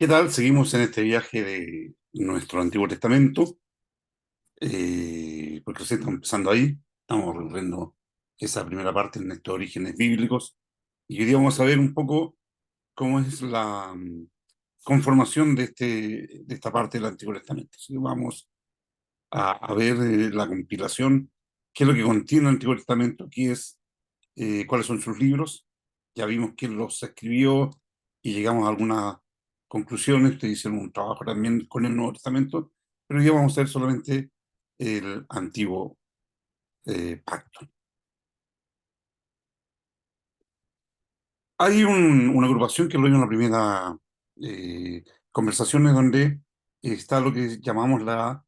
¿Qué tal? Seguimos en este viaje de nuestro Antiguo Testamento, porque recién estamos empezando ahí, estamos recorriendo esa primera parte en estos orígenes bíblicos, y hoy día vamos a ver un poco cómo es la conformación de esta parte del Antiguo Testamento. Así que vamos a ver la compilación, qué es lo que contiene el Antiguo Testamento, cuáles son sus libros. Ya vimos quién los escribió y llegamos a algunas conclusiones. Ustedes hicieron un trabajo también con el Nuevo Testamento, pero ya vamos a ver solamente el Antiguo Pacto. Hay una agrupación que lo vimos en la primera conversaciones donde está lo que llamamos la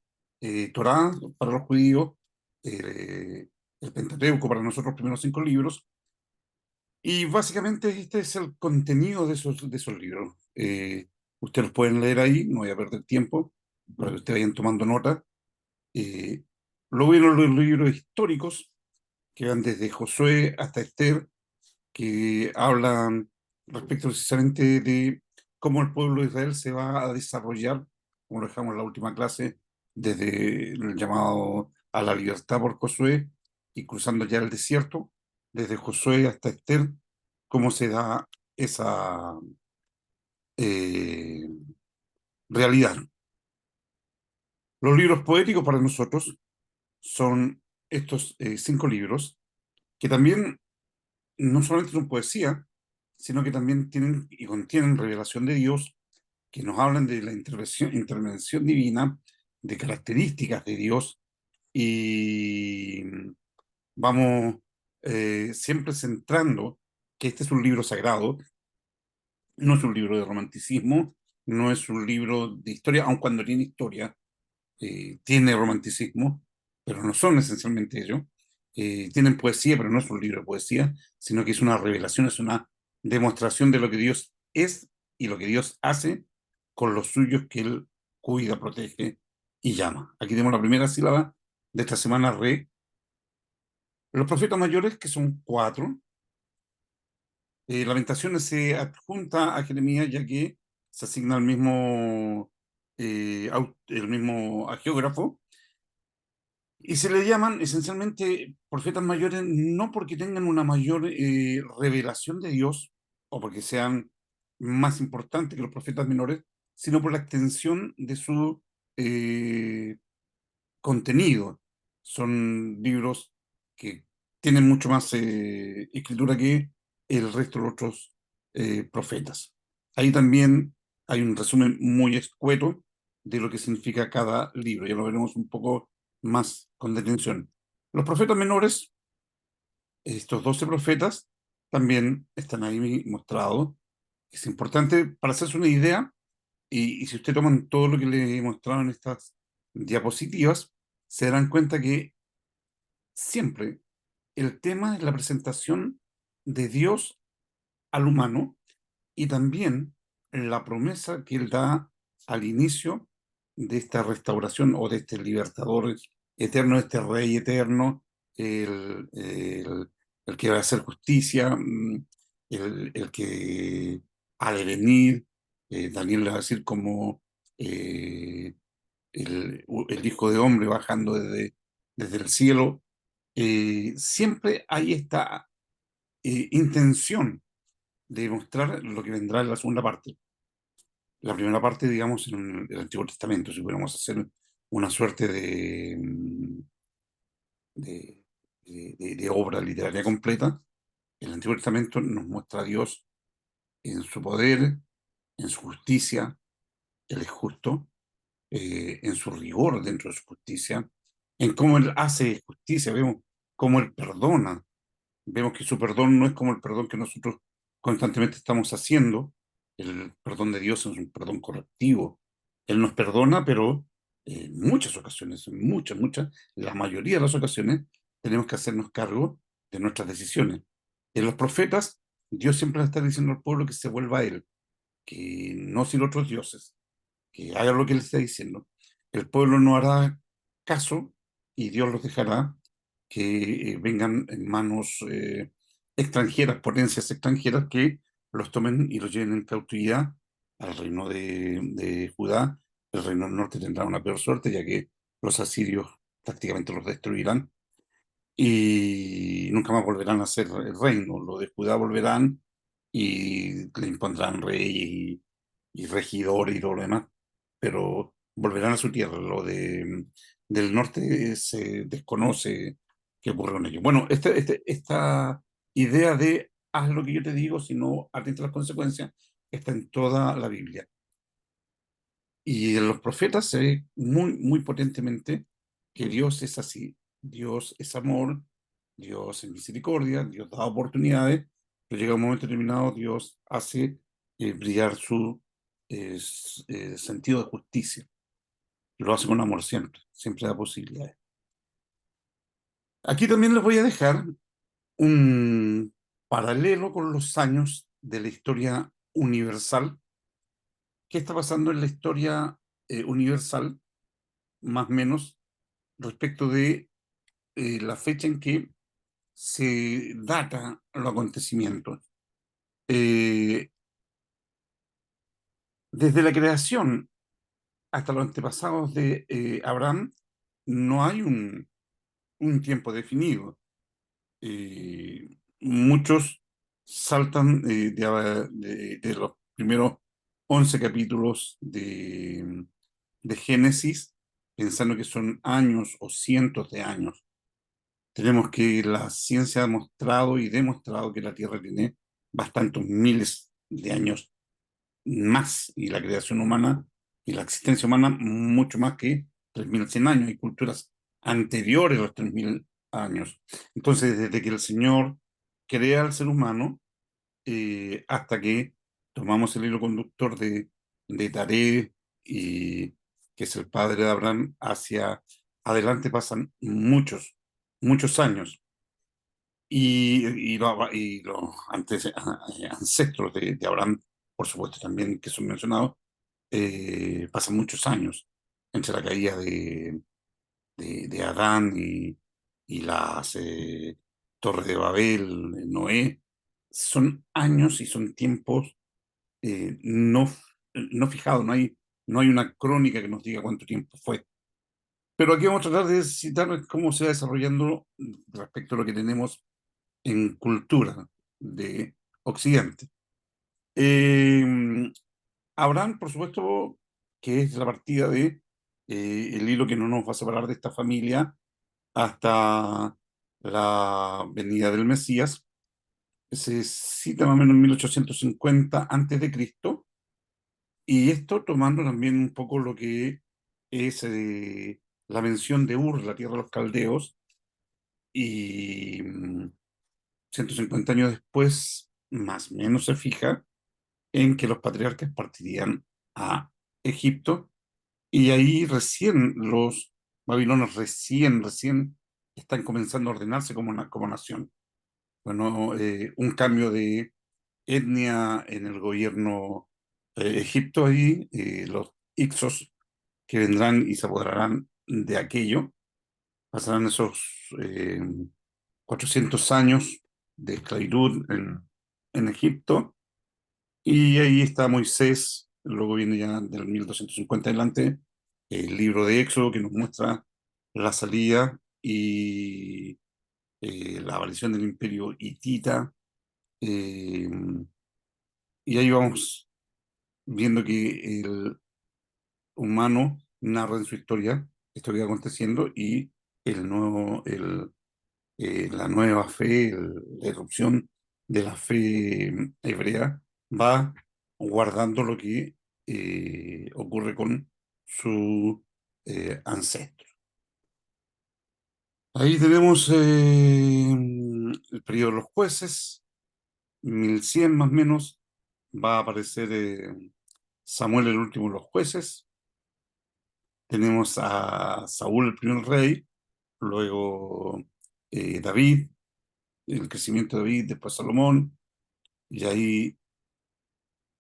Torá para los judíos, eh, el Pentateuco para nosotros, los primeros 5 libros. Y básicamente este es el contenido de esos libros. Ustedes los pueden leer ahí, no voy a perder tiempo para que ustedes vayan tomando nota. Eh, Luego vienen los libros históricos que van desde Josué hasta Esther, que hablan respecto precisamente de cómo el pueblo de Israel se va a desarrollar, como lo dejamos en la última clase, desde el llamado a la libertad por Josué y cruzando ya el desierto, desde Josué hasta Esther, cómo se da esa eh, realidad. Los libros poéticos para nosotros son estos 5 libros que también no solamente son poesía, sino que también tienen y contienen revelación de Dios, que nos hablan de la intervención divina, de características de Dios, y vamos siempre centrando que este es un libro sagrado, no es un libro de romanticismo, no es un libro de historia, aun cuando tiene historia, tiene romanticismo, pero no son esencialmente ellos. Tienen poesía, pero no es un libro de poesía, sino que es una revelación, es una demostración de lo que Dios es y lo que Dios hace con los suyos que Él cuida, protege y llama. Aquí tenemos la primera sílaba de esta semana, re. Los profetas mayores, que son 4. Lamentaciones se adjunta a Jeremías, ya que se asigna el mismo agiógrafo. Y se le llaman esencialmente profetas mayores no porque tengan una mayor revelación de Dios o porque sean más importantes que los profetas menores, sino por la extensión de su eh, contenido. Son libros que tienen mucho más escritura que el resto de los otros profetas. Ahí también hay un resumen muy escueto de lo que significa cada libro. Ya lo veremos un poco más con detención. Los profetas menores, estos 12 profetas, también están ahí mostrados. Es importante para hacerse una idea, y si usted toman todo lo que le he mostrado en estas diapositivas, se darán cuenta que siempre el tema es la presentación de Dios al humano y también la promesa que Él da al inicio de esta restauración o de este libertador eterno, este rey eterno, el, el- el que va a hacer justicia, el que ha de venir. Daniel le va a decir como eh, el Hijo de Hombre bajando desde el cielo. Siempre hay esta intención de mostrar lo que vendrá en la segunda parte. La primera parte, digamos, en el Antiguo Testamento, si pudiéramos hacer una suerte de, de obra literaria completa, el Antiguo Testamento nos muestra a Dios en su poder, en su justicia. Él es justo, en su rigor dentro de su justicia, en cómo Él hace justicia. Vemos cómo Él perdona. Vemos que su perdón no es como el perdón que nosotros constantemente estamos haciendo. El perdón de Dios es un perdón correctivo. Él nos perdona, pero en muchas ocasiones, en muchas, la mayoría de las ocasiones, tenemos que hacernos cargo de nuestras decisiones. En los profetas, Dios siempre le está diciendo al pueblo que se vuelva a Él, que no siga otros dioses, que haga lo que Él está diciendo. El pueblo no hará caso y Dios los dejará que vengan en manos extranjeras, potencias extranjeras que los tomen y los lleven en cautividad al reino de Judá. El reino del norte tendrá una peor suerte, ya que los asirios prácticamente los destruirán y nunca más volverán a ser el reino. Los de Judá volverán y le impondrán rey y regidor y todo lo demás, pero volverán a su tierra. Del norte se desconoce qué ocurre con ellos. Bueno, esta idea de haz lo que yo te digo, si no atenta a las consecuencias, está en toda la Biblia. Y en los profetas se ve muy, muy potentemente que Dios es así. Dios es amor, Dios es misericordia, Dios da oportunidades, pero llega un momento determinado, Dios hace brillar su sentido de justicia. Lo hace con amor siempre, siempre da posibilidades. Aquí también les voy a dejar un paralelo con los años de la historia universal. ¿Qué está pasando en la historia universal, más o menos, respecto de la fecha en que se data los acontecimientos? Eh, Desde la creación hasta los antepasados de Abraham, no hay un tiempo definido. Muchos saltan de los primeros 11 capítulos de Génesis, pensando que son años o cientos de años. Tenemos que la ciencia ha mostrado y demostrado que la Tierra tiene bastantes miles de años más y la creación humana y la existencia humana mucho más que 3100 años. Hay culturas anteriores a los 3000 años. Entonces, desde que el Señor crea al ser humano hasta que tomamos el hilo conductor de Taré y que es el padre de Abraham, hacia adelante pasan muchos años. Y los ancestros de Abraham, por supuesto, también que son mencionados, pasan muchos años entre la caída de Adán y las torres de Babel, Noé. Son años y son tiempos no fijados, no hay una crónica que nos diga cuánto tiempo fue. Pero aquí vamos a tratar de citar cómo se va desarrollando respecto a lo que tenemos en cultura de Occidente. Eh, Abraham, por supuesto, que es la partida de el hilo que no nos va a separar de esta familia hasta la venida del Mesías. Se cita más o menos en 1850 antes de Cristo, y esto tomando también un poco lo que es la mención de Ur, la tierra de los caldeos, y 150 años después, más o menos se fija en que los patriarcas partirían a Egipto y ahí recién los babilonios recién están comenzando a ordenarse como nación. Bueno, un cambio de etnia en el gobierno egipto ahí, los Ixos que vendrán y se apoderarán de aquello, pasarán esos 400 años de esclavitud en Egipto. Y ahí está Moisés, luego viene ya del 1250 adelante el libro de Éxodo que nos muestra la salida y la aparición del imperio hitita. eh, y ahí vamos viendo que el humano narra en su historia esto que va aconteciendo y la nueva fe, la erupción de la fe hebrea va guardando lo que ocurre con su ancestro. Ahí tenemos el periodo de los jueces, 1100 más o menos, va a aparecer Samuel el último de los jueces, tenemos a Saúl el primer rey, luego David, el crecimiento de David, después Salomón, y ahí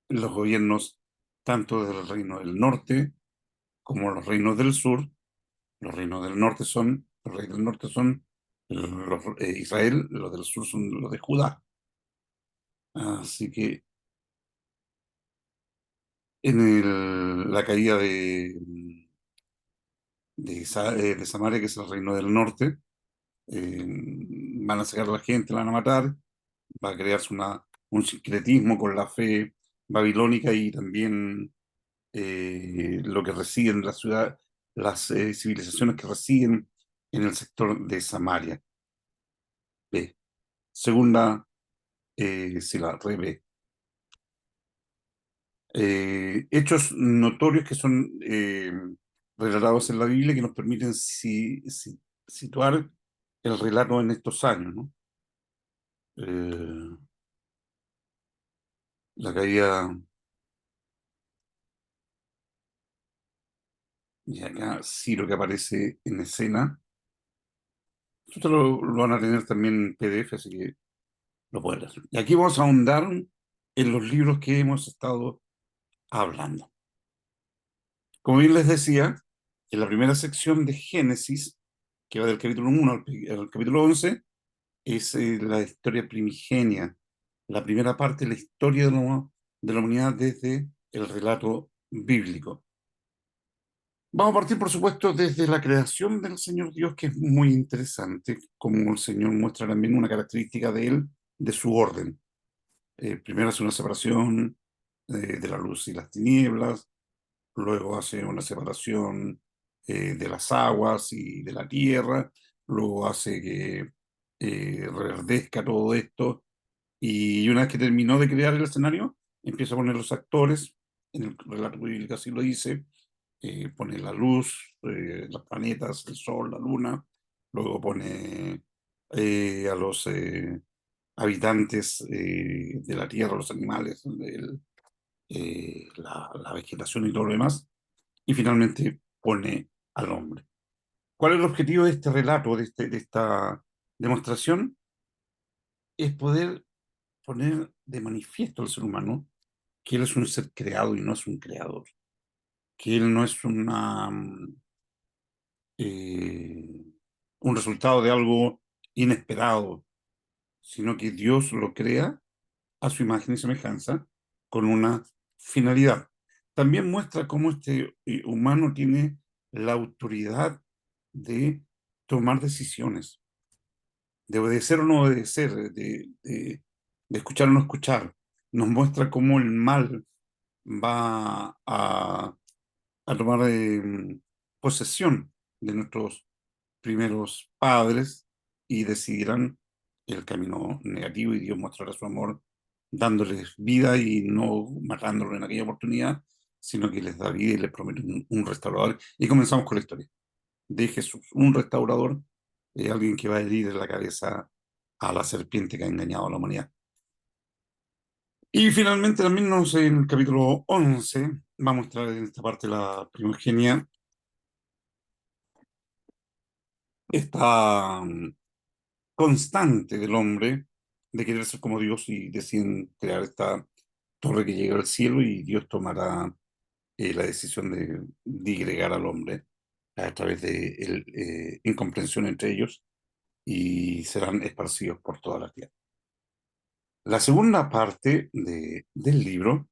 los gobiernos tanto del reino del norte como los reinos del sur. Los reinos del norte son, los reyes del norte son Israel, los del sur son los de Judá. Así que en la caída de Samaria, que es el reino del norte. eh, Van a sacar a la gente, la van a matar, va a crearse un sincretismo con la fe babilónica y también lo que residen en la ciudad, las civilizaciones que residen en el sector de Samaria. B. Segunda, sí, la re B. Hechos notorios que son relatados en la Biblia que nos permiten situar el relato en estos años, ¿no? Eh, la caída, y acá sí lo que aparece en escena. Esto lo van a tener también en PDF, así que lo pueden leer. Y aquí vamos a ahondar en los libros que hemos estado hablando. Como bien les decía, en la primera sección de Génesis, que va del capítulo 1 al capítulo 11, es la historia primigenia, la primera parte de la historia de la humanidad desde el relato bíblico. Vamos a partir, por supuesto, desde la creación del Señor Dios, que es muy interesante, como el Señor muestra también una característica de él, de su orden. Primero hace una separación de la luz y las tinieblas, luego hace una separación de las aguas y de la tierra, luego hace que reverdezca todo esto, y una vez que terminó de crear el escenario, empieza a poner los actores, en el relato bíblico así lo dice, pone la luz, los planetas, el sol, la luna, luego pone a los habitantes de la tierra, los animales, la vegetación y todo lo demás, y finalmente pone al hombre. ¿Cuál es el objetivo de este relato, de esta demostración? Es poder poner de manifiesto al ser humano que él es un ser creado y no es un creador, que él no es eh, un resultado de algo inesperado, sino que Dios lo crea a su imagen y semejanza con una finalidad. También muestra cómo este humano tiene la autoridad de tomar decisiones, de obedecer o no obedecer, de escuchar o no escuchar. Nos muestra cómo el mal va a tomar posesión de nuestros primeros padres y decidirán el camino negativo y Dios mostrará su amor dándoles vida y no matándolos en aquella oportunidad, sino que les da vida y les promete un restaurador. Y comenzamos con la historia de Jesús, un restaurador, alguien que va a herir en la cabeza a la serpiente que ha engañado a la humanidad. Y finalmente también en el capítulo 11 va a mostrar en esta parte la primogenia, esta constante del hombre de querer ser como Dios y deciden crear esta torre que llega al cielo y Dios tomará la decisión de digregar al hombre a través de incomprensión entre ellos y serán esparcidos por toda la tierra. La segunda parte del libro,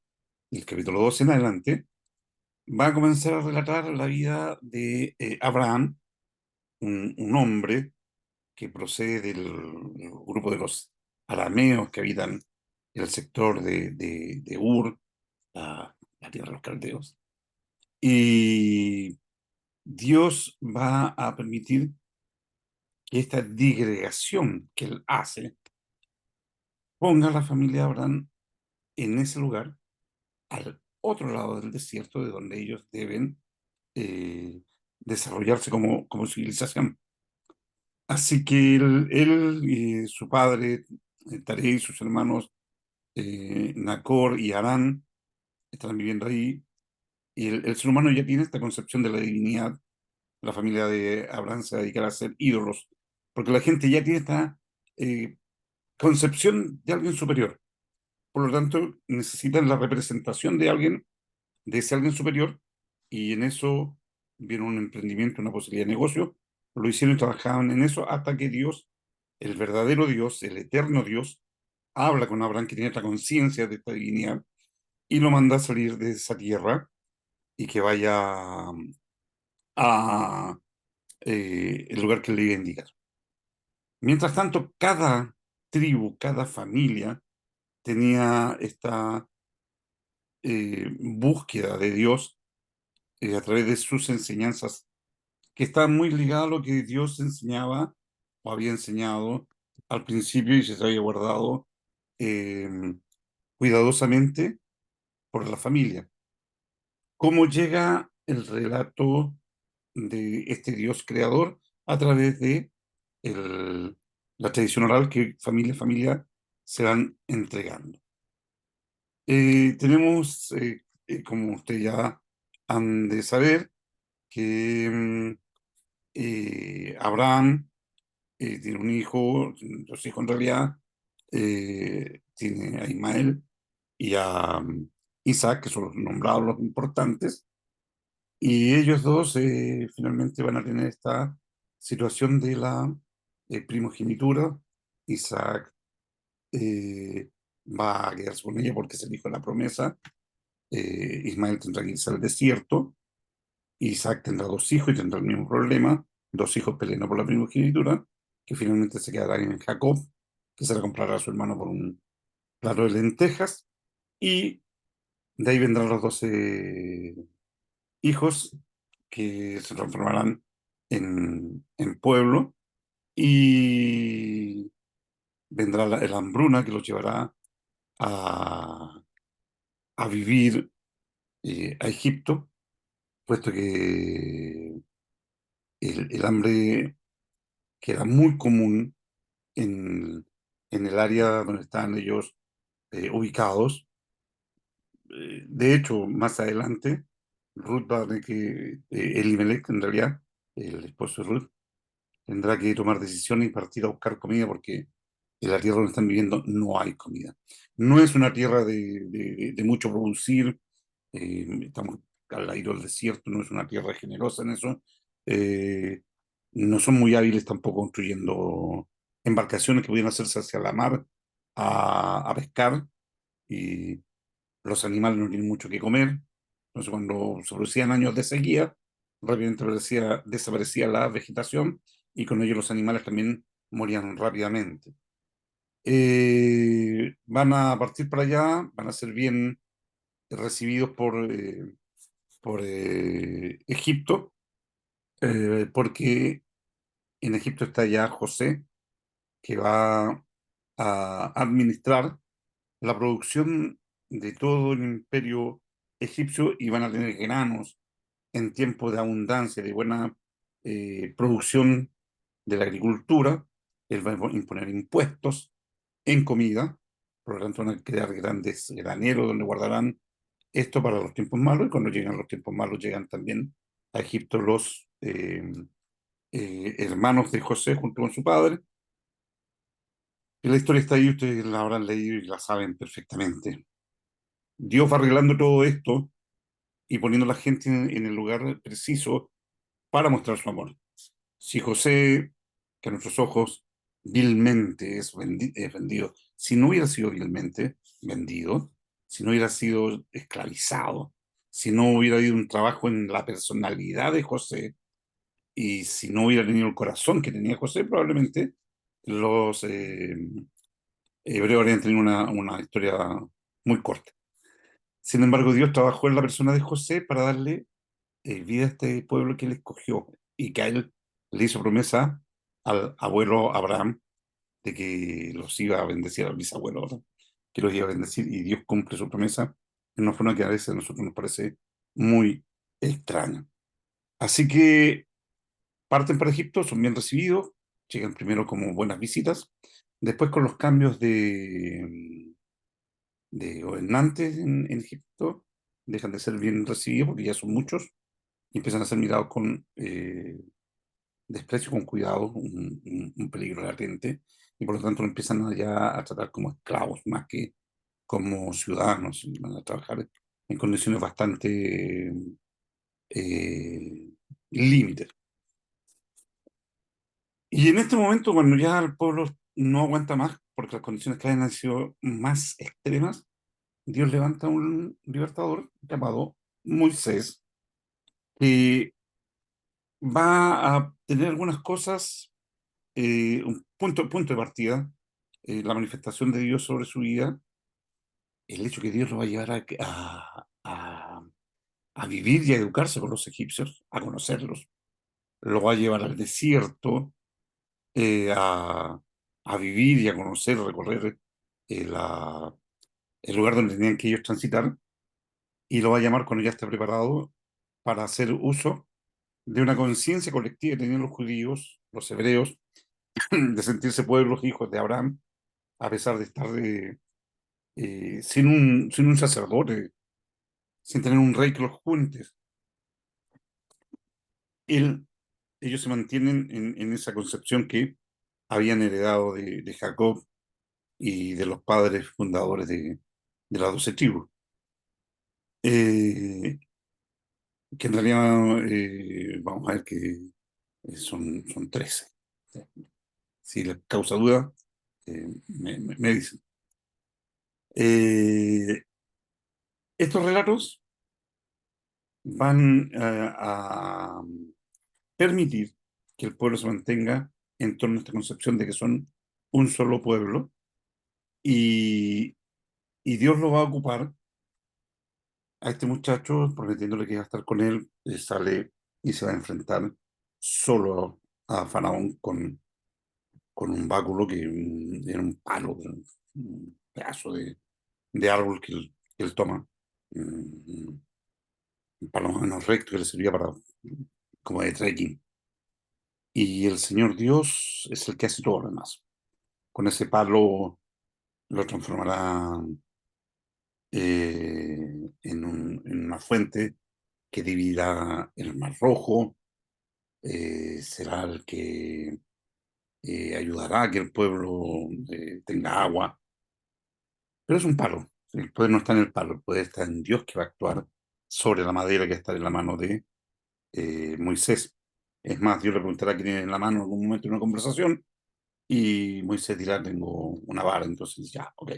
el capítulo 12 en adelante, va a comenzar a relatar la vida de Abraham, un hombre que procede del grupo de los arameos que habitan el sector de Ur, la tierra de los caldeos. Y Dios va a permitir que esta digregación que él hace ponga a la familia de Abraham en ese lugar, al otro lado del desierto, de donde ellos deben eh, desarrollarse como civilización. Así que él y su padre, Taré y sus hermanos Nacor y Harán están viviendo ahí. Y el ser humano ya tiene esta concepción de la divinidad. La familia de Abraham se dedicará a hacer ídolos, porque la gente ya tiene esta eh, concepción de alguien superior. Por lo tanto, necesitan la representación de alguien, de ese alguien superior, y en eso vieron un emprendimiento, una posibilidad de negocio. Lo hicieron y trabajaban en eso hasta que Dios, el verdadero Dios, el eterno Dios, habla con Abraham, que tiene esta conciencia de esta divinidad, y lo manda a salir de esa tierra y que vaya a el lugar que le iba a indicar. Mientras tanto, cada tribu, cada familia tenía esta búsqueda de Dios a través de sus enseñanzas, que estaban muy ligadas a lo que Dios enseñaba o había enseñado al principio y se había guardado eh, cuidadosamente por la familia. ¿Cómo llega el relato de este Dios creador? A través de el- la tradición oral que familia a familia se van entregando. Tenemos, como ustedes ya han de saber, que Abraham tiene un hijo, dos hijos en realidad, tiene a Ismael y a Isaac, que son los nombrados los importantes, y ellos dos finalmente van a tener esta situación de la primogenitura. Isaac eh, va a quedarse con ella porque es el hijo de la promesa. Ismael tendrá que irse al desierto. Isaac tendrá dos hijos y tendrá el mismo problema. Dos hijos peleando por la primogenitura, que finalmente se quedará en Jacob, que se la comprará a su hermano por un plato de lentejas. Y de ahí vendrán los 12 hijos que se transformarán en pueblo y vendrá la hambruna que los llevará a, a vivir a Egipto, puesto que el hambre que era muy común en el área donde estaban ellos ubicados. De hecho, más adelante, Ruth va a tener que, Elimelech en realidad, el esposo de Ruth, tendrá que tomar decisiones y partir a buscar comida porque en la tierra donde están viviendo no hay comida. No es una tierra de mucho producir, estamos al aire del desierto, no es una tierra generosa en eso. Eh, no son muy hábiles tampoco construyendo embarcaciones que pudieran hacerse hacia la mar a pescar y los animales no tienen mucho que comer. Entonces, cuando se producían años de sequía, rápidamente desaparecía la vegetación y con ello los animales también morían rápidamente. Van a partir para allá, van a ser bien recibidos por Egipto, porque en Egipto está ya José, que va a administrar la producción de todo el imperio egipcio y van a tener granos en tiempos de abundancia, de buena producción de la agricultura. Él va a imponer impuestos en comida, por lo tanto van a crear grandes graneros donde guardarán esto para los tiempos malos y cuando llegan los tiempos malos llegan también a Egipto los hermanos de José junto con su padre. Y la historia está ahí, ustedes la habrán leído y la saben perfectamente. Dios va arreglando todo esto y poniendo a la gente en el lugar preciso para mostrar su amor. Si José, que a nuestros ojos vilmente es vendido, si no hubiera sido vilmente vendido, si no hubiera sido esclavizado, si no hubiera habido un trabajo en la personalidad de José y si no hubiera tenido el corazón que tenía José, probablemente los hebreos habrían tenido una historia muy corta. Sin embargo, Dios trabajó en la persona de José para darle vida a este pueblo que él escogió y que a él le hizo promesa al abuelo Abraham de que los iba a bendecir, al bisabuelo, ¿verdad? Que los iba a bendecir y Dios cumple su promesa en una forma que a veces a nosotros nos parece muy extraña. Así que parten para Egipto, son bien recibidos, llegan primero como buenas visitas, después con los cambios de gobernantes en Egipto, dejan de ser bien recibidos porque ya son muchos y empiezan a ser mirados con desprecio, con cuidado, un peligro latente, y por lo tanto lo empiezan ya a tratar como esclavos más que como ciudadanos, y van a trabajar en condiciones bastante límites. Y en este momento, cuando ya el pueblo no aguanta más, porque las condiciones cada vez han sido más extremas, Dios levanta un libertador llamado Moisés, que va a tener algunas cosas, un punto de partida, la manifestación de Dios sobre su vida, el hecho que Dios lo va a llevar a vivir y a educarse con los egipcios, a conocerlos, lo va a llevar al desierto, eh, a, a vivir y a conocer, recorrer el lugar donde tenían que ellos transitar, y lo va a llamar cuando ya esté preparado para hacer uso de una conciencia colectiva que tenían los judíos, los hebreos, de sentirse pueblos hijos de Abraham, a pesar de estar sin un sacerdote, sin tener un rey que los junte. Él, ellos se mantienen en esa concepción que habían heredado de Jacob y de los padres fundadores de las 12 tribus, eh, que en realidad vamos a ver que son 13. Si les causa duda, me dicen. Eh, Estos relatos van a permitir que el pueblo se mantenga en torno a esta concepción de que son un solo pueblo, y, y Dios lo va a ocupar a este muchacho prometiéndole que va a estar con él. Sale y se va a enfrentar solo a Faraón con un báculo que era un palo, un pedazo de árbol que él toma, un palo más o menos recto que le servía para como de trekking. Y el Señor Dios es el que hace todo lo demás. Con ese palo lo transformará en una fuente que dividirá el Mar Rojo. Será el que ayudará a que el pueblo tenga agua. Pero es un palo. El poder no está en el palo, el poder está en Dios, que va a actuar sobre la madera que está en la mano de Moisés. Es más, Dios le preguntará qué tiene en la mano en algún momento de una conversación, y Moisés dirá: tengo una vara. Entonces, ya, ok,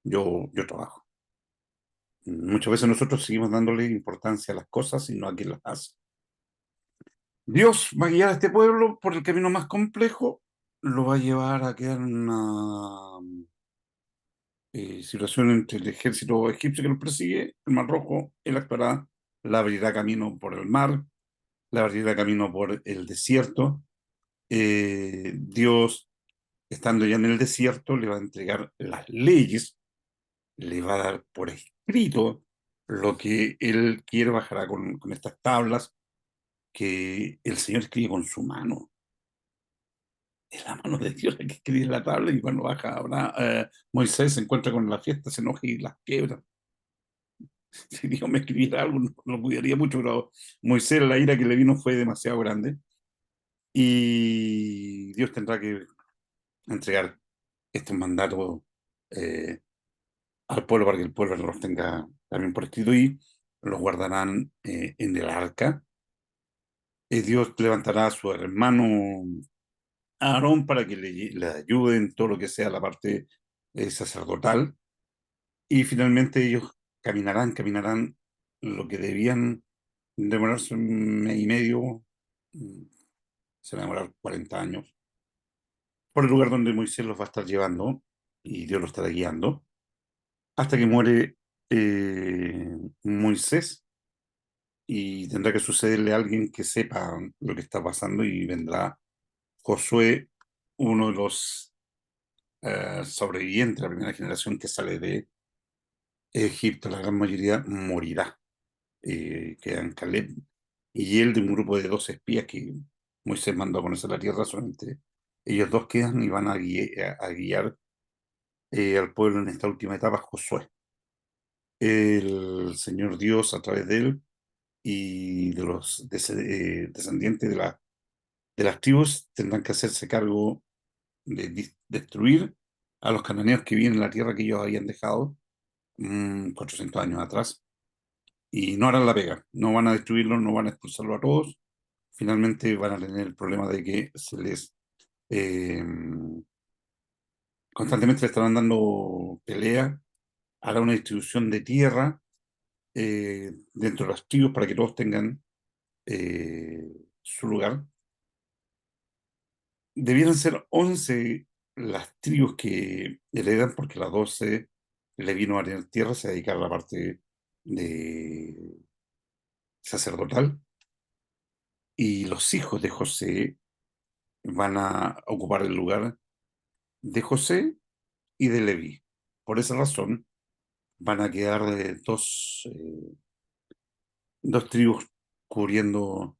yo trabajo. Muchas veces nosotros seguimos dándole importancia a las cosas y no a quien las hace. Dios va a guiar a este pueblo por el camino más complejo, lo va a llevar a quedar en una situación entre el ejército egipcio que los persigue, el Mar Rojo. Él actuará, le abrirá camino por el mar, le abrirá camino por el desierto. Dios, estando ya en el desierto, le va a entregar las leyes, le va a dar por escrito lo que él quiere. Bajará con estas tablas que el Señor escribe con su mano. Es la mano de Dios la que escribe en la tabla, y cuando baja Moisés se encuentra con la fiesta, se enoja y las quiebra. Si Dios me escribiera algo, no lo cuidaría mucho, pero Moisés, la ira que le vino fue demasiado grande, y Dios tendrá que entregar estos mandatos eh, al pueblo para que el pueblo los tenga también por escrito, y los guardarán en el arca. Dios levantará a su hermano Aarón para que le ayude en todo lo que sea la parte sacerdotal, y finalmente ellos caminarán lo que debían demorarse un mes y medio, mm, se van a demorar 40 años, por el lugar donde Moisés los va a estar llevando, y Dios los estará guiando, hasta que muere Moisés, y tendrá que sucederle a alguien que sepa lo que está pasando, y vendrá Josué, uno de los sobrevivientes de la primera generación que sale de Egipto. La gran mayoría morirá. Quedan Caleb y él, de un grupo de 12 espías que Moisés mandó a ponerse a la tierra. Solamente ellos dos quedan, y van a guiar al pueblo en esta última etapa, Josué. El Señor Dios, a través de él y de los descendientes de las tribus, tendrán que hacerse cargo de destruir a los cananeos que viven en la tierra que ellos habían dejado 400 años atrás, y no harán la pega, no van a destruirlo, no van a expulsarlo a todos. Finalmente van a tener el problema de que eh, constantemente le estarán dando pelea hará una distribución de tierra dentro de las tribus para que todos tengan eh, su lugar. Debieran ser 11 las tribus que heredan, porque las 12 le vino a tener tierra, se dedicaron a la parte de sacerdotal, y los hijos de José van a ocupar el lugar de José y de Leví. Por esa razón van a quedar dos tribus cubriendo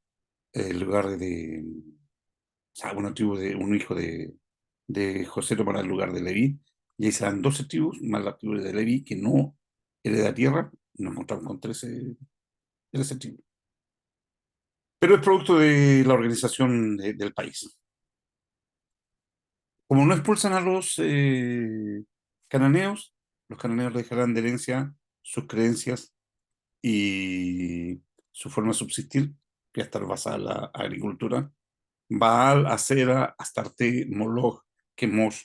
el lugar o sea, una tribu de un hijo de José tomará el lugar de Leví, y ahí serán 12 tribus, más la tribu de Leví, que no hereda tierra, nos encontramos con 13 tribus. Pero es producto de la organización del país. Como no expulsan a los cananeos le dejarán de herencia sus creencias y su forma de subsistir, que va a estar basada en la agricultura. Baal, Acera, Astarte, Moloch, Chemosh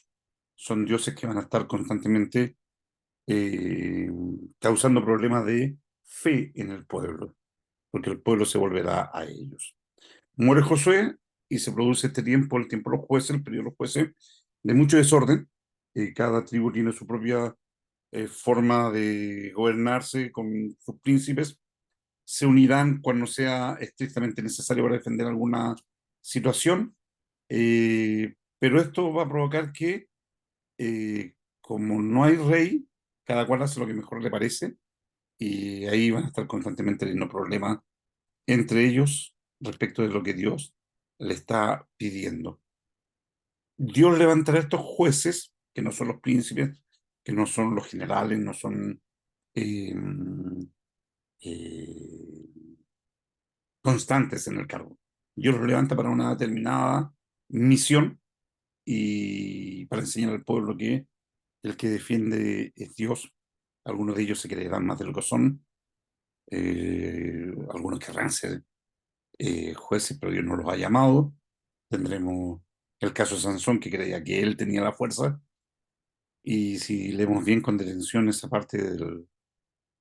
son dioses que van a estar constantemente eh, causando problemas de fe en el pueblo, porque el pueblo se volverá a ellos. Muere Josué y se produce este tiempo, el tiempo de los jueces, el periodo de los jueces, de mucho desorden. Cada tribu tiene su propia forma de gobernarse con sus príncipes. Se unirán cuando sea estrictamente necesario para defender alguna situación, pero esto va a provocar que, como no hay rey, cada cual hace lo que mejor le parece, y ahí van a estar constantemente teniendo problemas entre ellos respecto de lo que Dios le está pidiendo. Dios levantará estos jueces, que no son los príncipes, que no son los generales, no son eh, eh, constantes en el cargo. Dios los levanta para una determinada misión y para enseñar al pueblo que el que defiende es Dios. Algunos de ellos se creerán más de lo que son, algunos querrán ser jueces, pero Dios no los ha llamado. Tendremos el caso de Sansón, que creía que él tenía la fuerza, y si leemos bien con detención esa parte del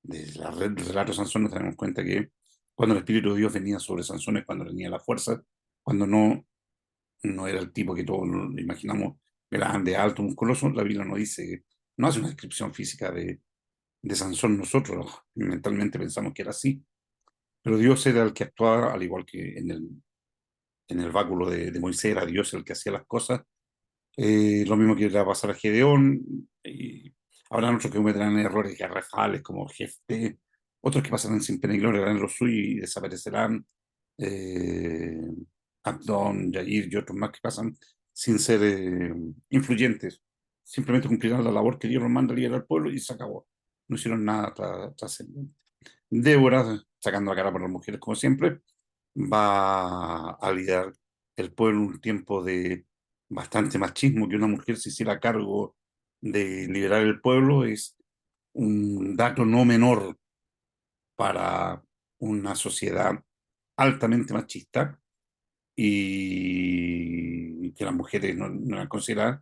relato de Sansón, nos daremos cuenta que cuando el Espíritu de Dios venía sobre Sansón es cuando tenía la fuerza, cuando no era el tipo que todos lo imaginamos grande, alto, musculoso. La Biblia no dice, no hace una descripción física de Sansón. Nosotros mentalmente pensamos que era así, pero Dios era el que actuaba, al igual que en el báculo de Moisés, era Dios el que hacía las cosas. Lo mismo que le va a pasar a Gedeón. Y habrá otros que cometerán errores garrafales como Jefté, otros que pasarán sin pena y gloria, harán lo suyo y desaparecerán. Eh, Abdón, Yair y otros más que pasan sin ser influyentes. Simplemente cumplirán la labor que Dios los manda a liderar al pueblo y se acabó. No hicieron nada trascendente. Débora, sacando la cara por las mujeres como siempre, va a liderar el pueblo en un tiempo de bastante machismo. Que una mujer se hiciera cargo de liberar el pueblo es un dato no menor para una sociedad altamente machista, y que las mujeres no eran consideradas.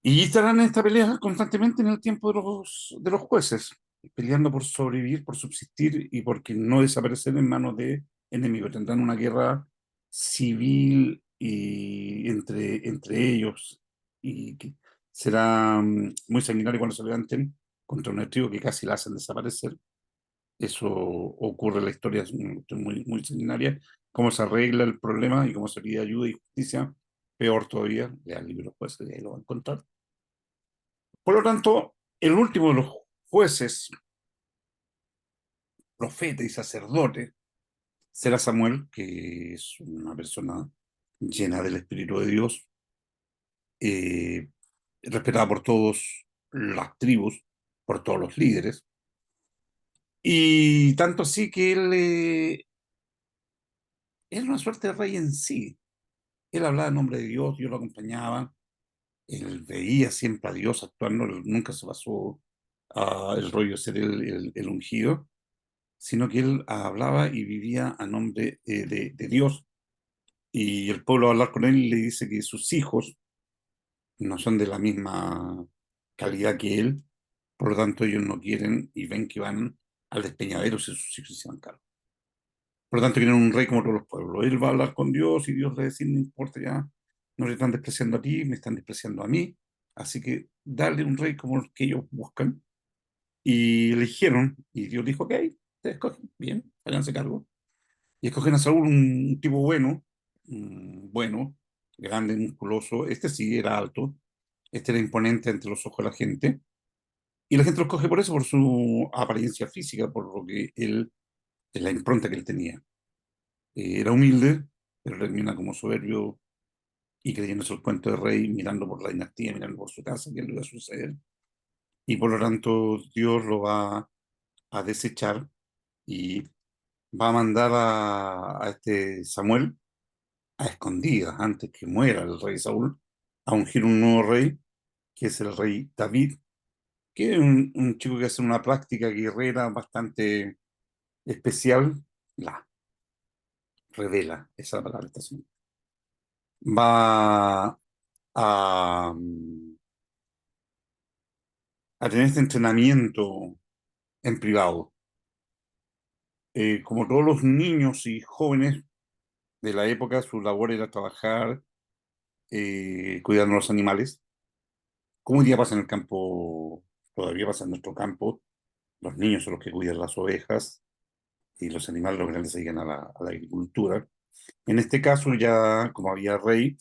Y estarán en esta pelea constantemente en el tiempo de los jueces, peleando por sobrevivir, por subsistir y por que no desaparecer en manos de enemigos. Tendrán una guerra civil y entre ellos, y que será muy sanguinario cuando se levanten contra un enemigo que casi la hacen desaparecer. Eso ocurre en la historia, es muy, muy sanguinaria. Cómo se arregla el problema y cómo se pide ayuda y justicia, peor todavía. Lea el libro jueces y ahí lo va a encontrar. Por lo tanto, el último de los jueces, profeta y sacerdote será Samuel, que es una persona llena del Espíritu de Dios, eh, respetada por todas las tribus, por todos los líderes, y tanto así que él era una suerte de rey en sí. Él hablaba en nombre de Dios lo acompañaba, él veía siempre a Dios actuando, él nunca se pasó a el rollo de ser el ungido, sino que él hablaba y vivía a nombre de Dios. Y el pueblo al hablar con él le dice que sus hijos no son de la misma calidad que él, Por lo tanto, ellos no quieren y ven que van al despeñadero si sus hijos se van cargo. Por lo tanto, quieren un rey como todos los pueblos. Él va a hablar con Dios y Dios le va a decir, no importa ya, no le están despreciando a ti, me están despreciando a mí. Así que dale un rey como el que ellos buscan. Y eligieron, y Dios dijo, ok, te escogen, bien, háganse cargo. Y escogen a Saúl, un tipo bueno, bueno, grande, musculoso. Este sí era alto, este era imponente ante los ojos de la gente. Y la gente lo escoge por eso, por su apariencia física, por lo que él, la impronta que él tenía. Era humilde, pero termina como soberbio y creyéndose el cuento de rey, mirando por la dinastía, mirando por su casa, qué le iba a suceder. Y por lo tanto, Dios lo va a desechar y va a mandar a este Samuel a escondidas, antes que muera el rey Saúl, a ungir un nuevo rey, que es el rey David, que es un chico que hace una práctica guerrera bastante especial, la revela, esa es la palabra estación. Va a, a tener este entrenamiento en privado. Como todos los niños y jóvenes de la época, su labor era trabajar cuidando a los animales. Como hoy día pasa en el campo, todavía pasa en nuestro campo, los niños son los que cuidan las ovejas y los animales los grandes se dedican a la agricultura. En este caso ya, como había rey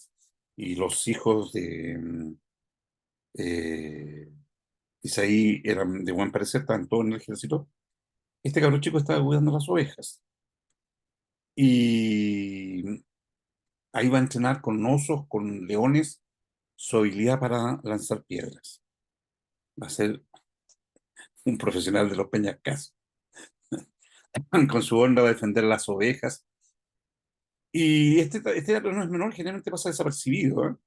y los hijos de eh, Isaí eran de buen parecer, estaban todos en el ejército, este cabrón chico estaba cuidando las ovejas. Y ahí va a entrenar con osos, con leones, su habilidad para lanzar piedras. Va a ser un profesional de los peñascas. Con su onda va a defender las ovejas. Y este dato no es menor, generalmente pasa desapercibido,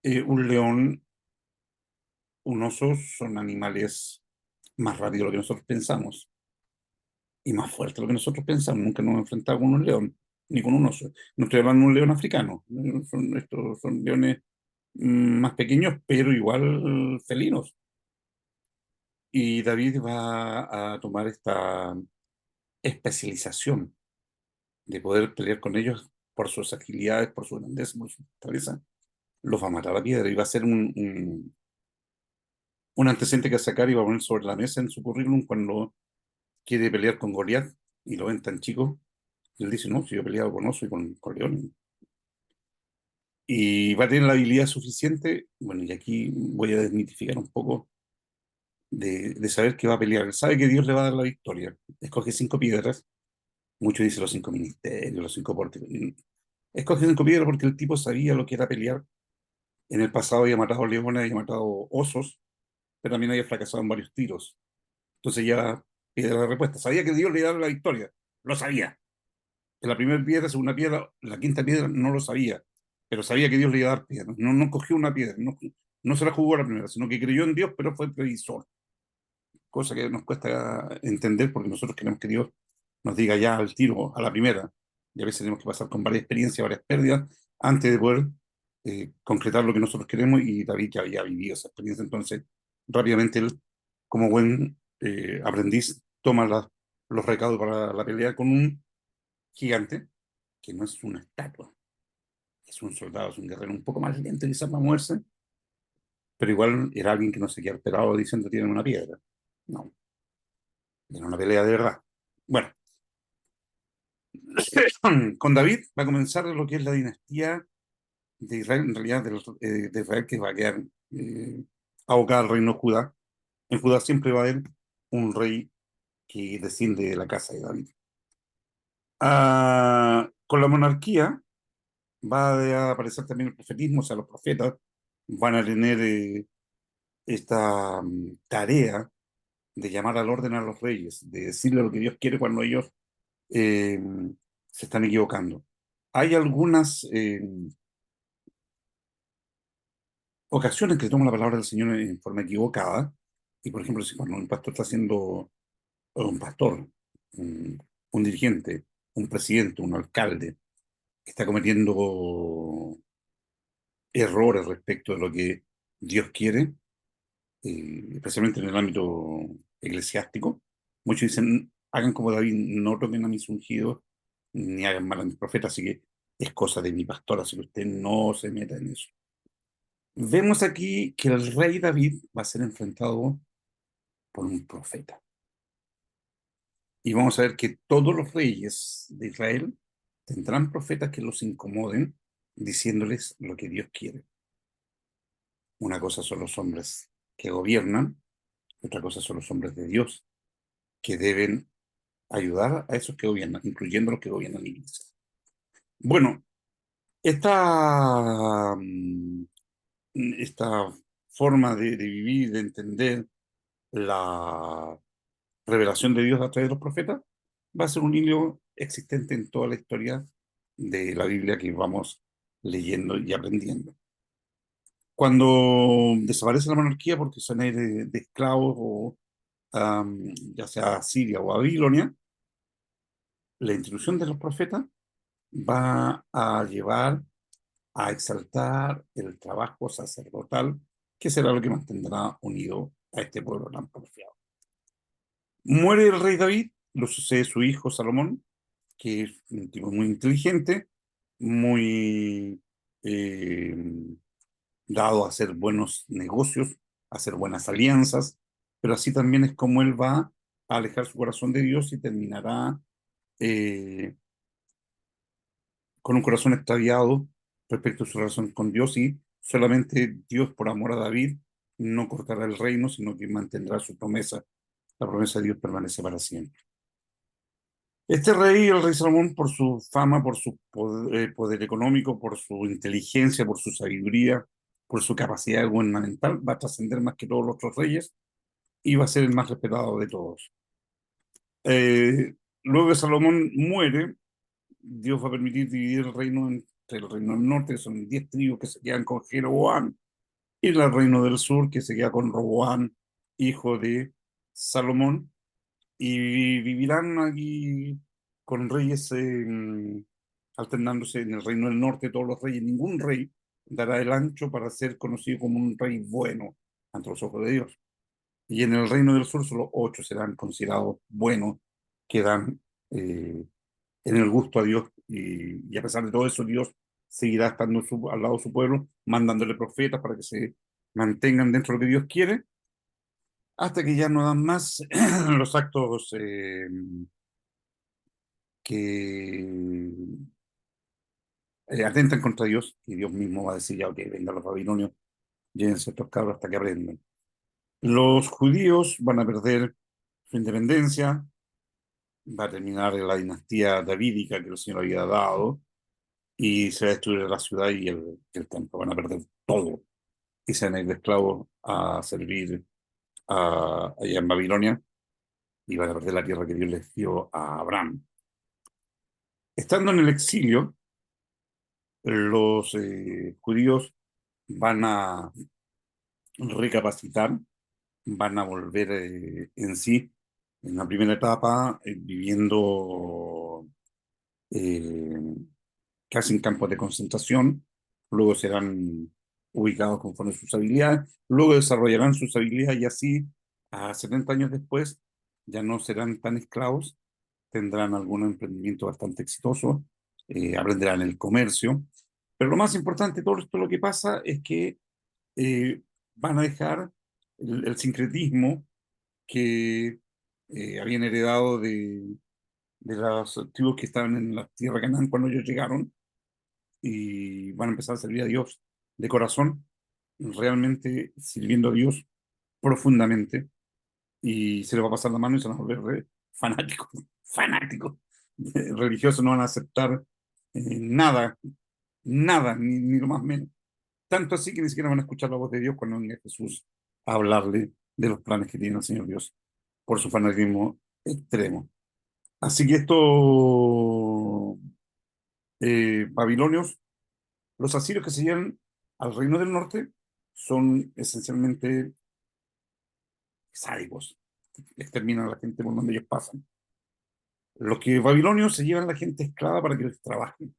¿eh? Un león, un oso son animales más rápidos de lo que nosotros pensamos y más fuertes de lo que nosotros pensamos. Nunca nos hemos enfrentado con un león ni con un oso. No estoy hablando de un león africano. Estos son leones más pequeños, pero igual felinos. Y David va a tomar esta especialización de poder pelear con ellos por sus agilidades, por su grandeza, por su fortaleza. Los va a matar a piedra y va a ser un antecedente que sacar y va a poner sobre la mesa en su currículum cuando quiere pelear con Goliat y lo ven tan chico. Y él dice, no, si yo he peleado con oso y con león. Y va a tener la habilidad suficiente, bueno, y aquí voy a desmitificar un poco de saber que va a pelear. Él sabe que Dios le va a dar la victoria. Escoge 5 piedras. Muchos dicen los 5 ministerios, los 5 pórticos. Escoge 5 piedras porque el tipo sabía lo que era pelear. En el pasado había matado leones, había matado osos, pero también había fracasado en varios tiros. Entonces ya piedra la respuesta. Sabía que Dios le iba a dar la victoria. Lo sabía. En la primera piedra, segunda piedra, la quinta piedra no lo sabía, pero sabía que Dios le iba a dar piedra. No, no cogió una piedra, no, no se la jugó a la primera, sino que creyó en Dios, pero fue previsor, cosa que nos cuesta entender porque nosotros queremos que Dios nos diga ya al tiro, a la primera. Y a veces tenemos que pasar con varias experiencias, varias pérdidas, antes de poder concretar lo que nosotros queremos. Y David ya había vivido esa experiencia, entonces rápidamente él, como buen aprendiz, toma los recaudos para la pelea con un gigante, que no es una estatua, es un soldado, es un guerrero un poco más lento quizás para moverse, pero igual era alguien que no se queda esperado diciendo tienen una piedra. No, era una pelea de verdad. Bueno, con David va a comenzar lo que es la dinastía de Israel, en realidad de Israel, que va a quedar abocada al reino de Judá. En Judá siempre va a haber un rey que desciende de la casa de David. Con la monarquía va a aparecer también el profetismo, o sea, los profetas van a tener esta tarea de llamar al orden a los reyes, de decirle lo que Dios quiere cuando ellos eh, se están equivocando. Hay algunas ocasiones que toma la palabra del Señor en forma equivocada, y por ejemplo, si cuando un pastor está haciendo, o un pastor, un dirigente, un presidente, un alcalde, está cometiendo errores respecto de lo que Dios quiere, especialmente en el ámbito eclesiástico. Muchos dicen, hagan como David, no toquen a mis ungidos, ni hagan mal a mis profetas, así que es cosa de mi pastor, así que usted no se meta en eso. Vemos aquí que el rey David va a ser enfrentado por un profeta. Y vamos a ver que todos los reyes de Israel tendrán profetas que los incomoden diciéndoles lo que Dios quiere. Una cosa son los hombres que gobiernan, otra cosa son los hombres de Dios, que deben ayudar a esos que gobiernan, incluyendo los que gobiernan la iglesia. Bueno, esta, esta forma de vivir, de entender la revelación de Dios a través de los profetas, va a ser un hilo existente en toda la historia de la Biblia que vamos leyendo y aprendiendo. Cuando desaparece la monarquía porque son de esclavos, o ya sea Siria o Babilonia, la institución de los profetas va a llevar a exaltar el trabajo sacerdotal, que será lo que mantendrá unido a este pueblo tan porfiado. Muere el rey David, lo sucede su hijo Salomón, que es un tipo muy inteligente, muy eh, dado a hacer buenos negocios, a hacer buenas alianzas, pero así también es como él va a alejar su corazón de Dios y terminará eh, con un corazón extraviado respecto a su relación con Dios, y solamente Dios, por amor a David, no cortará el reino, sino que mantendrá su promesa. La promesa de Dios permanece para siempre. Este rey, el rey Salomón, por su fama, por su poder económico, por su inteligencia, por su sabiduría, por su capacidad gubernamental, va a trascender más que todos los otros reyes y va a ser el más respetado de todos. Eh, Luego que Salomón muere, Dios va a permitir dividir el reino entre el reino del norte, que son 10 tribus que se quedan con Jeroboam, y el reino del sur, que se queda con Roboam, hijo de Salomón, y vivirán aquí con reyes alternándose en el reino del norte, todos los reyes. Ningún rey dará el ancho para ser conocido como un rey bueno ante los ojos de Dios. Y en el reino del sur solo 8 serán considerados buenos, que dan en el gusto a Dios, y a pesar de todo eso, Dios seguirá estando al lado de su pueblo, mandándole profetas para que se mantengan dentro de lo que Dios quiere, hasta que ya no dan más los actos que atentan contra Dios, y Dios mismo va a decir ya, ok, vengan los babilonios, llévense estos cabros hasta que aprendan. Los judíos van a perder su independencia, va a terminar la dinastía davídica que el Señor había dado, y se va a destruir la ciudad y el templo, van a perder todo, y se van a ir de esclavos a servir allá en Babilonia, y van a perder la tierra que Dios les dio a Abraham. Estando en el exilio, los judíos van a recapacitar, van a volver en sí, en la primera etapa, viviendo eh, casi en campos de concentración, luego serán ubicados conforme a sus habilidades, luego desarrollarán sus habilidades, y así, a 70 años después, ya no serán tan esclavos, tendrán algún emprendimiento bastante exitoso, aprenderán el comercio, pero lo más importante de todo esto, lo que pasa es que eh, van a dejar el sincretismo que habían heredado de los tribus que estaban en la tierra de Canaán cuando ellos llegaron, y van a empezar a servir a Dios de corazón, realmente sirviendo a Dios profundamente, y se les va a pasar la mano y se van a volver fanáticos, fanáticos religiosos, no van a aceptar nada, nada, ni lo más menos. Tanto así que ni siquiera van a escuchar la voz de Dios cuando venga Jesús a hablarle de los planes que tiene el Señor Dios, por su fanatismo extremo. Así que estos babilonios, los asirios que se llevan al reino del norte, son esencialmente sádicos, exterminan a la gente por donde ellos pasan. Los que babilonios se llevan a la gente esclava para que les trabajen.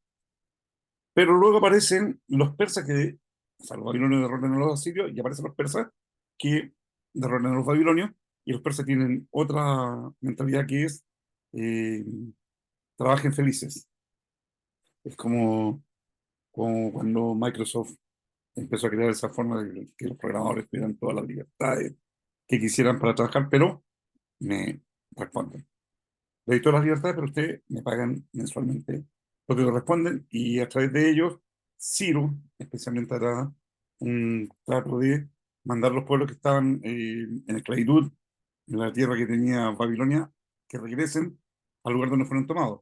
Pero luego aparecen los persas que, o sea, los babilonios derrotan a los asirios, y aparecen los persas que derrotan a los babilonios, y los persas tienen otra mentalidad que es eh, trabajen felices. Es como cuando Microsoft empezó a crear esa forma de que los programadores tuvieran todas las libertades que quisieran para trabajar, pero me responden. Le doy todas las libertades, pero ustedes me pagan mensualmente lo que corresponden, y a través de ellos, Ciro especialmente hará un trato de mandar los pueblos que estaban en esclavitud en la tierra que tenía Babilonia, que regresen al lugar donde fueron tomados,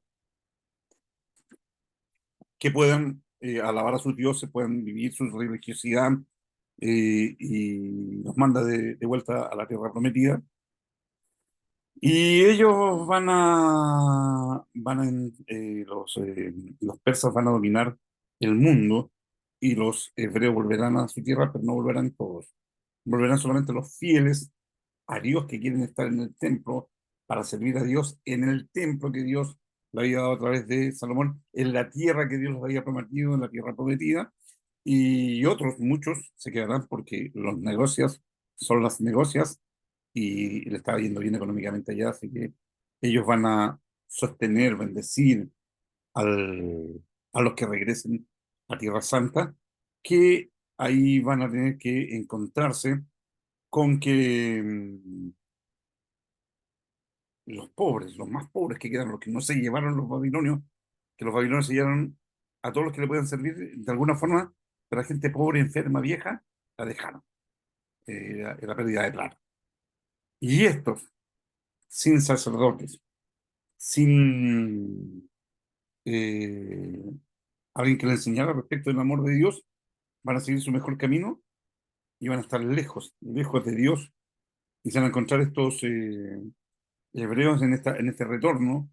que puedan alabar a sus dioses, puedan vivir su religiosidad, y los manda de vuelta a la tierra prometida. Y ellos los persas van a dominar el mundo, y los hebreos volverán a su tierra, pero no volverán todos. Volverán solamente los fieles a Dios, que quieren estar en el templo para servir a Dios en el templo que Dios le había dado a través de Salomón, en la tierra que Dios les había prometido, en la tierra prometida. Y otros, muchos, se quedarán porque los negocios son las negocias, y le estaba yendo bien económicamente allá, así que ellos van a sostener, bendecir a los que regresen a Tierra Santa, que ahí van a tener que encontrarse con que los pobres, los más pobres que quedan, los que no se llevaron los babilonios, que los babilonios se llevaron a todos los que le puedan servir de alguna forma, pero la gente pobre, enferma, vieja, la dejaron. Era pérdida de plata. Y estos, sin sacerdotes, sin eh, alguien que le enseñara respecto del amor de Dios, van a seguir su mejor camino, y van a estar lejos, lejos de Dios, y se van a encontrar estos hebreos en este retorno,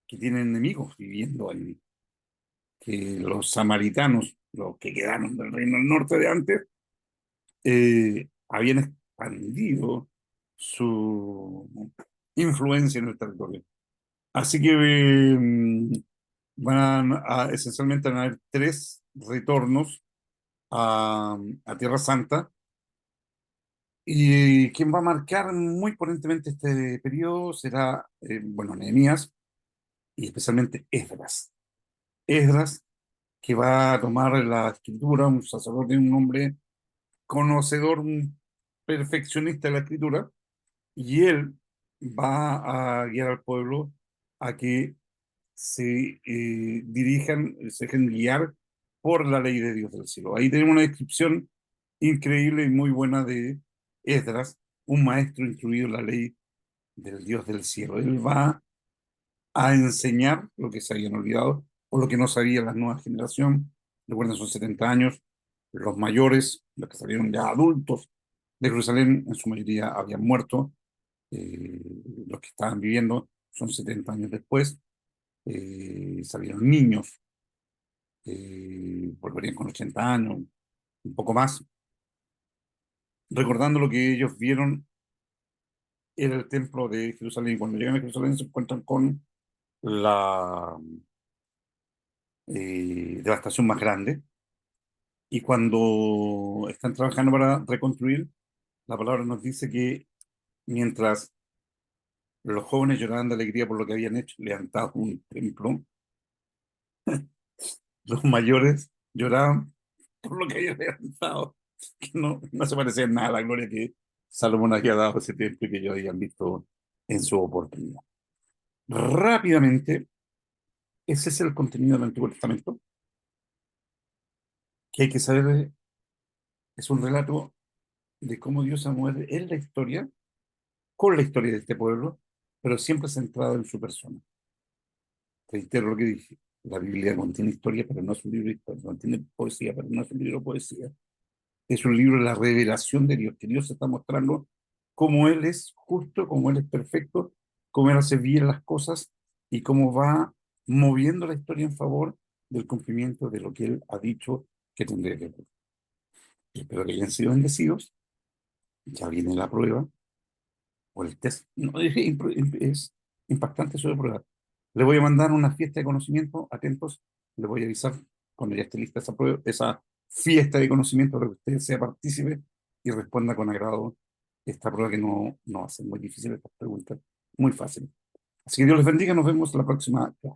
que tienen enemigos viviendo allí, que los samaritanos, los que quedaron del reino del norte de antes, habían expandido su influencia en el territorio. Así que esencialmente van a haber tres retornos a Tierra Santa, y quien va a marcar muy potentemente este periodo será, bueno, Nehemías, y especialmente Esdras. Esdras, que va a tomar la escritura, un sacerdote, un hombre conocedor, un perfeccionista de la escritura, y él va a guiar al pueblo a que se dejen guiar por la ley de Dios del cielo. Ahí tenemos una descripción increíble y muy buena de Esdras, un maestro instruido en la ley del Dios del cielo. Él va a enseñar lo que se habían olvidado o lo que no sabía la nueva generación. Recuerden, son 70 años. Los mayores, los que salieron ya adultos de Jerusalén, en su mayoría habían muerto. Eh, los que estaban viviendo son 70 años después. Salieron niños, volverían con 80 años, un poco más, recordando lo que ellos vieron en el templo de Jerusalén. Cuando llegan a Jerusalén se encuentran con la devastación más grande, y cuando están trabajando para reconstruir, la palabra nos dice que mientras los jóvenes lloraban de alegría por lo que habían hecho, levantado un templo, los mayores lloraban por lo que habían levantado, que no se parecía en nada a la gloria que Salomón había dado a ese templo y que ellos habían visto en su oportunidad. Rápidamente, ese es el contenido del Antiguo Testamento, que hay que saber, es un relato de cómo Dios se mueve en la historia, con la historia de este pueblo, pero siempre centrado en su persona. Reitero lo que dije, la Biblia contiene historia, pero no es un libro de historia, contiene poesía, pero no es un libro de poesía. Es un libro de la revelación de Dios, que Dios está mostrando cómo Él es justo, cómo Él es perfecto, cómo Él hace bien las cosas, y cómo va moviendo la historia en favor del cumplimiento de lo que Él ha dicho que tendría que hacer. Espero que hayan sido bendecidos. Ya viene la prueba o el test. No, es impactante su prueba. Le voy a mandar una fiesta de conocimiento, atentos, le voy a avisar cuando ya esté lista esa prueba, esa fiesta de conocimiento, para que usted sea partícipe y responda con agrado esta prueba que no hace muy difícil estas preguntas, muy fácil. Así que Dios les bendiga, nos vemos la próxima clase.